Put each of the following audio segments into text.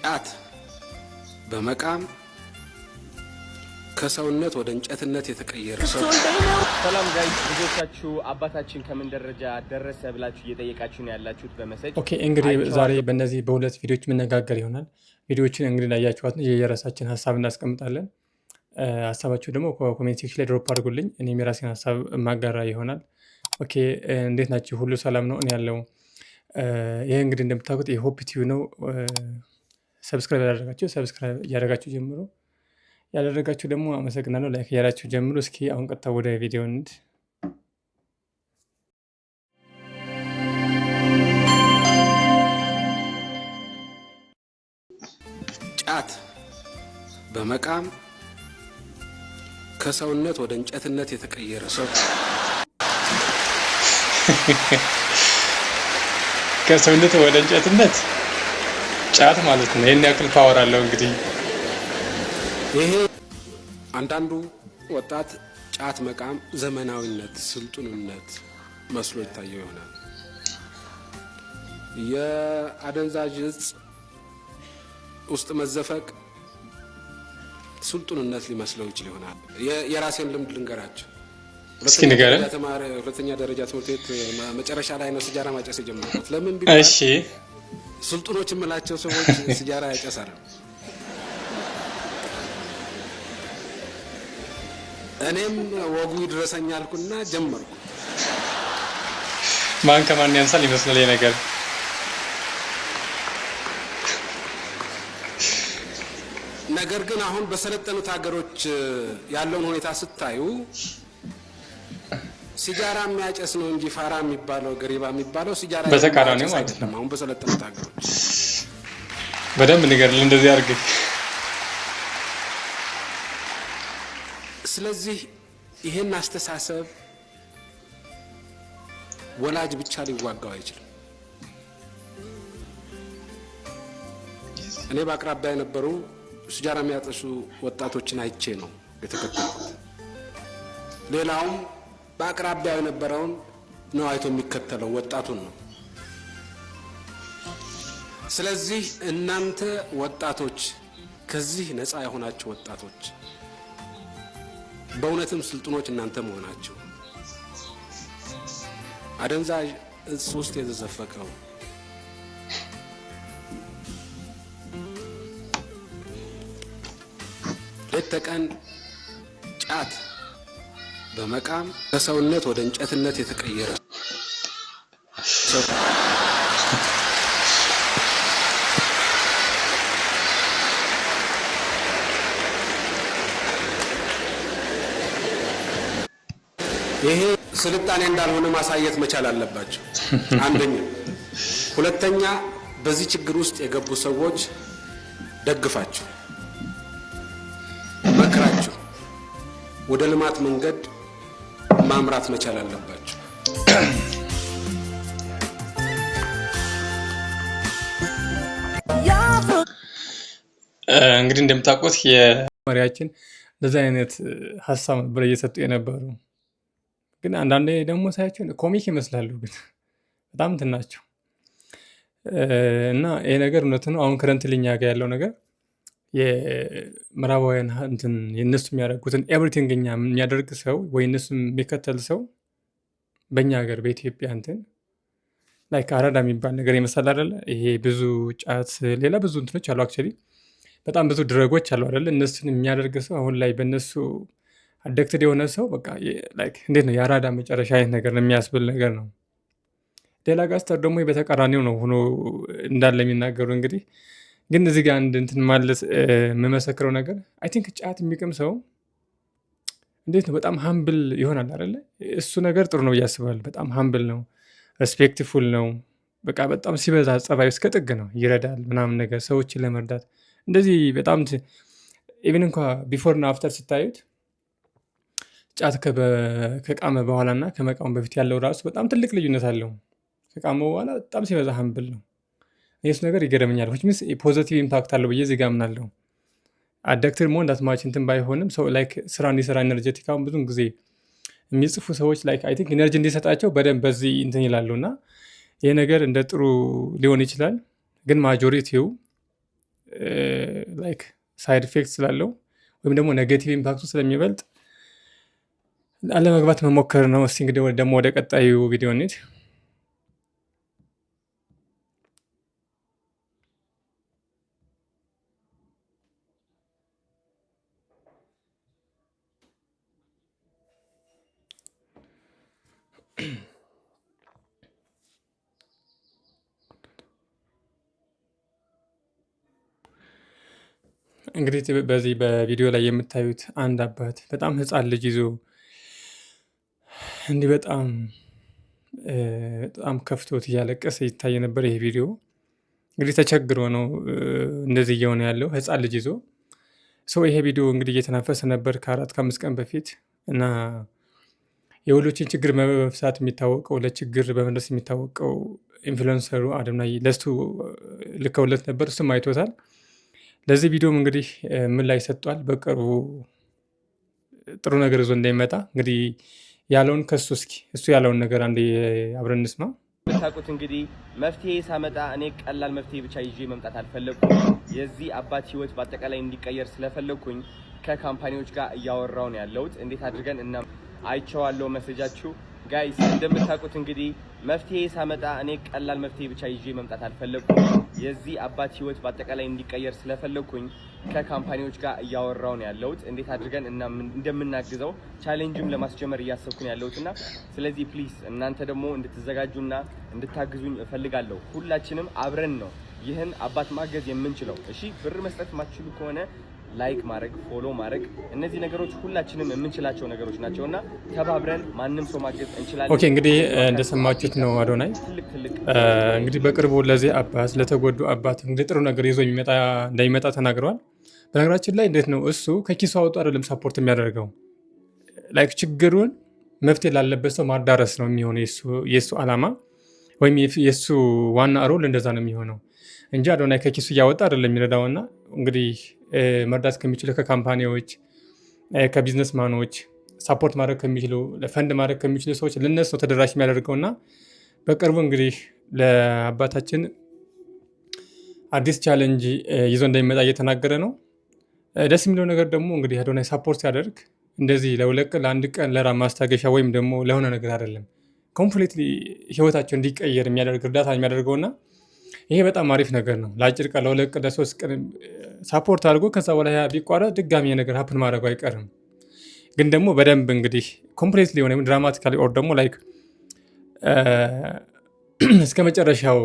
ጫት በመቃም ከሰውነት ወደ እንጨትነት የተቀየረ ሰው። ሰላም ጋይስ፣ ብዙዎቻችሁ አባታችን ከምን ደረጃ ደረሰ ብላችሁ እየጠየቃችሁ ነው ያላችሁት በመሰጅ። ኦኬ እንግዲህ ዛሬ በእነዚህ በሁለት ቪዲዮዎች የምነጋገር ይሆናል። ቪዲዮዎችን እንግዲህ ላያችኋት የየራሳችን ሀሳብ እናስቀምጣለን። ሀሳባችሁ ደግሞ ኮሜንት ሴክሽን ላይ ድሮፕ አድርጉልኝ። እኔም የራሴን ሀሳብ ማጋራ ይሆናል። ኦኬ እንዴት ናችሁ? ሁሉ ሰላም ነው? እኔ ያለው ይሄ እንግዲህ እንደምታውቁት የሆፕ ቲዩ ነው። ሰብስክራይብ ያደረጋችሁ ሰብስክራይብ እያደረጋችሁ ጀምሮ ያደረጋችሁ ደግሞ አመሰግናለሁ። ላይክ እያላችሁ ጀምሮ። እስኪ አሁን ቀጥታ ወደ ቪዲዮ እንሂድ። ጫት በመቃም ከሰውነት ወደ እንጨትነት የተቀየረ ሰው። ከሰውነት ወደ እንጨትነት ጫት ማለት ነው። ይሄን ያክል ፓወር አለው እንግዲህ። ይሄ አንዳንዱ ወጣት ጫት መቃም ዘመናዊነት፣ ስልጡንነት መስሎ ይታየው ይሆናል። የአደንዛዥ እጽ ውስጥ መዘፈቅ ስልጡንነት ሊመስለው ይችል ይሆናል። የራሴን ልምድ ልንገራቸው። እስኪ ንገረን። ሁለተኛ ደረጃ ትምህርት ቤት መጨረሻ ላይ ነው ሲጃራ ማጨስ የጀመርኩት። ለምን ቢባል እሺ ስልጡኖች የምላቸው ሰዎች ሲጃራ ያጨሳሉ። እኔም ወጉ ይድረሰኝ አልኩና ጀመርኩ። ማን ከማን ያንሳል ይመስላል ነገር። ነገር ግን አሁን በሰለጠኑት ሀገሮች ያለውን ሁኔታ ስታዩ ሲጃራ የሚያጨስ ነው እንጂ ፋራ የሚባለው ገሪባ የሚባለው ሲጃራ በተቃራኒው ማለት ነው። አሁን በሰለጠኑት ሀገሮች በደንብ ንገርልን እንደዚህ አድርግ። ስለዚህ ይሄን አስተሳሰብ ወላጅ ብቻ ሊዋጋው አይችልም። እኔ በአቅራቢያ የነበሩ ሲጃራ የሚያጨሱ ወጣቶችን አይቼ ነው የተከተልኩት። ሌላውም በአቅራቢያው የነበረውን ነው አይቶ የሚከተለው ወጣቱን ነው። ስለዚህ እናንተ ወጣቶች፣ ከዚህ ነፃ የሆናችሁ ወጣቶች በእውነትም ስልጡኖች እናንተ መሆናችሁ፣ አደንዛዥ እጽ ውስጥ የተዘፈቀው ሌት ተቀን ጫት በመቃም ከሰውነት ወደ እንጨትነት የተቀየረ ሰው። ይሄ ስልጣኔ እንዳልሆነ ማሳየት መቻል አለባቸው። አንደኛ። ሁለተኛ፣ በዚህ ችግር ውስጥ የገቡ ሰዎች ደግፋችሁ፣ መክራችሁ ወደ ልማት መንገድ ማምራት መቻል አለባችሁ። እንግዲህ እንደምታውቁት የመሪያችን እንደዚህ አይነት ሀሳብ ነበር እየሰጡ የነበሩ። ግን አንዳንዴ ደግሞ ሳያቸው ኮሚክ ይመስላሉ፣ ግን በጣም እንትን ናቸው። እና ይሄ ነገር እውነት ነው። አሁን ከረንት ልኛ ጋር ያለው ነገር የምዕራባውያን እንትን የእነሱ የሚያደርጉትን ኤቭሪቲንግ እኛ የሚያደርግ ሰው ወይ እነሱ የሚከተል ሰው በእኛ ሀገር በኢትዮጵያ እንትን ላይክ አራዳ የሚባል ነገር ይመስላል አይደለ? ይሄ ብዙ ጫት፣ ሌላ ብዙ እንትኖች አሉ። አክቹዋሊ በጣም ብዙ ድረጎች አሉ አይደለ? እነሱን የሚያደርግ ሰው አሁን ላይ በእነሱ አደክትድ የሆነ ሰው በቃ ላይክ እንዴት ነው የአራዳ መጨረሻ አይነት ነገር ነው የሚያስብል ነገር ነው። ሌላ ጋስተር ደግሞ በተቃራኒው ነው ሆኖ እንዳለ የሚናገሩ። እንግዲህ ግን እዚህ ጋር አንድ እንትን ማለት የምመሰክረው ነገር አይ ቲንክ ጫት የሚቅም ሰው እንዴት ነው በጣም ሀምብል ይሆናል አይደለ? እሱ ነገር ጥሩ ነው እያስባል። በጣም ሀምብል ነው፣ ሬስፔክትፉል ነው። በቃ በጣም ሲበዛ ጸባዩ እስከ ጥግ ነው፣ ይረዳል ምናምን ነገር ሰዎችን ለመርዳት እንደዚህ በጣም ኢቭን እንኳ ቢፎርና አፍተር ስታዩት ጫት ከቃመ በኋላ እና ከመቃሙ በፊት ያለው ራሱ በጣም ትልቅ ልዩነት አለው። ከቃመ በኋላ በጣም ሲበዛ ሀምብል ነው። የሱ ነገር ይገርመኛል። ሚንስ ፖዘቲቭ ኢምፓክት አለው ብዬ እዚህ ጋር አምናለሁ። አዳክትድ መሆን እንዳትማች እንትን ባይሆንም ሰው ላይክ ስራ እንዲሰራ ኤነርጀቲክ፣ አሁን ብዙን ጊዜ የሚጽፉ ሰዎች ላይክ አይ ቲንክ ኢነርጂ እንዲሰጣቸው በደንብ በዚህ እንትን ይላሉ እና ይህ ነገር እንደ ጥሩ ሊሆን ይችላል። ግን ማጆሪቲው ላይክ ሳይድ ኢፌክት ስላለው ወይም ደግሞ ኔጌቲቭ ኢምፓክቱ ስለሚበልጥ አለመግባት መሞከር ነው። እስቲ እንግዲህ ደግሞ ወደ ቀጣዩ ቪዲዮ እንሂድ። እንግዲህ በዚህ በቪዲዮ ላይ የምታዩት አንድ አባት በጣም ህፃን ልጅ ይዞ እንዲህ በጣም ከፍቶት እያለቀሰ ይታይ ነበር። ይሄ ቪዲዮ እንግዲህ ተቸግሮ ነው እንደዚህ እየሆነ ያለው ህፃን ልጅ ይዞ ሰው። ይሄ ቪዲዮ እንግዲህ እየተናፈሰ ነበር ከ4-5 ቀን በፊት እና የወሎችን ችግር በመፍታት የሚታወቀው ለችግር በመድረስ የሚታወቀው ኢንፍሉዌንሰሩ አዶናይ ለሱ ልከውለት ነበር። እሱም አይቶታል። ለዚህ ቪዲዮም እንግዲህ ምን ላይ ሰጥቷል። በቅርቡ ጥሩ ነገር ይዞ እንዳይመጣ እንግዲህ ያለውን ከሱ እስኪ እሱ ያለውን ነገር አንዴ አብረን እንስማ። የምታውቁት እንግዲህ መፍትሄ ሳመጣ እኔ ቀላል መፍትሄ ብቻ ይዤ መምጣት አልፈለኩም። የዚህ አባት ህይወት በአጠቃላይ እንዲቀየር ስለፈለኩኝ ከካምፓኒዎች ጋር እያወራው ነው ያለሁት። እንዴት አድርገን እና አይቼዋለሁ መሰጃችሁ ጋይስ። እንደምታውቁት እንግዲህ መፍትሄ ሳመጣ እኔ ቀላል መፍትሄ ብቻ ይዤ መምጣት አልፈለኩም። የዚህ አባት ህይወት በአጠቃላይ እንዲቀየር ስለፈለኩኝ ከካምፓኒዎች ጋር እያወራው ነው ያለሁት። እንዴት አድርገን እና እንደምናግዘው ቻሌንጅም ለማስጀመር እያሰብኩ ነው ያለሁትና ስለዚህ ፕሊዝ እናንተ ደግሞ እንድትዘጋጁና እንድታግዙኝ እፈልጋለሁ። ሁላችንም አብረን ነው ይህን አባት ማገዝ የምንችለው። እሺ ብር መስጠት ማትችሉ ከሆነ ላይክ ማድረግ፣ ፎሎ ማድረግ፣ እነዚህ ነገሮች ሁላችንም የምንችላቸው ነገሮች ናቸውና ተባብረን ማንም ሰው ማገዝ እንችላለን። ኦኬ እንግዲህ እንደሰማችሁት ነው አዶናይ እንግዲህ በቅርቡ ለዚህ አባት ለተጎዱ አባት እንግዲህ ጥሩ ነገር ይዞ እንደሚመጣ ተናግረዋል። በነገራችን ላይ እንዴት ነው እሱ ከኪሱ አውጡ አይደለም ሳፖርት የሚያደርገው ላይክ ችግሩን መፍትሄ ላለበት ሰው ማዳረስ ነው የሚሆነው የእሱ ዓላማ ወይም የእሱ ዋና ሮል እንደዛ ነው የሚሆነው እንጂ አዶናይ ከኪሱ እያወጣ አይደለም የሚረዳውና እንግዲህ መርዳት ከሚችሉ ከካምፓኒዎች ከቢዝነስማኖች ሳፖርት ማድረግ ከሚችሉ ፈንድ ማድረግ ከሚችሉ ሰዎች ለነሱ ነው ተደራሽ የሚያደርገውና በቅርቡ እንግዲህ ለአባታችን አዲስ ቻሌንጅ ይዞ እንደሚመጣ እየተናገረ ነው። ደስ የሚለው ነገር ደግሞ እንግዲህ አዶናይ ሳፖርት ሲያደርግ እንደዚህ ለአንድ ቀን ለራ ማስታገሻ ወይም ደግሞ ለሆነ ነገር አይደለም፣ ኮምፕሊትሊ ህይወታቸው እንዲቀየር የሚያደርግ እርዳታ የሚያደርገውና ይሄ በጣም አሪፍ ነገር ነው። ለአጭር ቀን ለ2 ቀን ለ3 ቀን ሳፖርት አድርጎ ከዛ በኋላ ቢቋረጥ ድጋሚ ነገር ሀፕን ማድረጉ አይቀርም። ግን ደግሞ በደንብ እንግዲህ ኮምፕሊትሊ ሆነ ድራማቲካሊ ኦር ደግሞ ላይክ እስከ መጨረሻው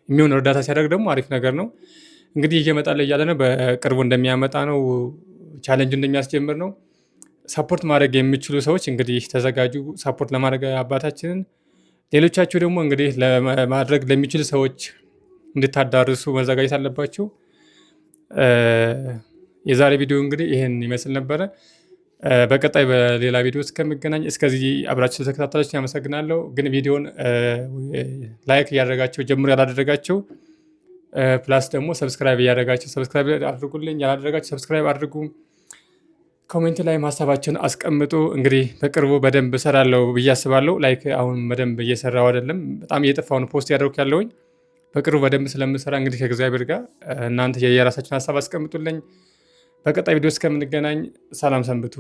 የሚሆን እርዳታ ሲያደርግ ደግሞ አሪፍ ነገር ነው። እንግዲህ እየመጣለ እያለ ነው፣ በቅርቡ እንደሚያመጣ ነው፣ ቻሌንጅ እንደሚያስጀምር ነው። ሳፖርት ማድረግ የሚችሉ ሰዎች እንግዲህ ተዘጋጁ ሳፖርት ለማድረግ አባታችንን። ሌሎቻችሁ ደግሞ እንግዲህ ለማድረግ ለሚችሉ ሰዎች እንድታዳርሱ መዘጋጀት አለባችሁ። የዛሬ ቪዲዮ እንግዲህ ይህን ይመስል ነበረ። በቀጣይ በሌላ ቪዲዮ እስከምገናኝ እስከዚህ አብራችሁ ስለተከታተላችሁ ያመሰግናለሁ። ግን ቪዲዮን ላይክ እያደረጋችሁ ጀምሮ ያላደረጋችሁ ፕላስ ደግሞ ሰብስክራይብ እያደረጋችሁ ሰብስክራይብ አድርጉልኝ። ያላደረጋችሁ ሰብስክራይብ አድርጉ። ኮሜንት ላይ ሀሳባችሁን አስቀምጡ። እንግዲህ በቅርቡ በደንብ እሰራለሁ ብዬ አስባለሁ። ላይክ አሁን በደንብ እየሰራው አይደለም፣ በጣም እየጠፋውን ፖስት ያደርኩ ያለውኝ። በቅርቡ በደንብ ስለምሰራ እንግዲህ ከእግዚአብሔር ጋር እናንተ የራሳችሁን ሀሳብ አስቀምጡልኝ። በቀጣይ ቪዲዮ እስከምንገናኝ ሰላም ሰንብቱ።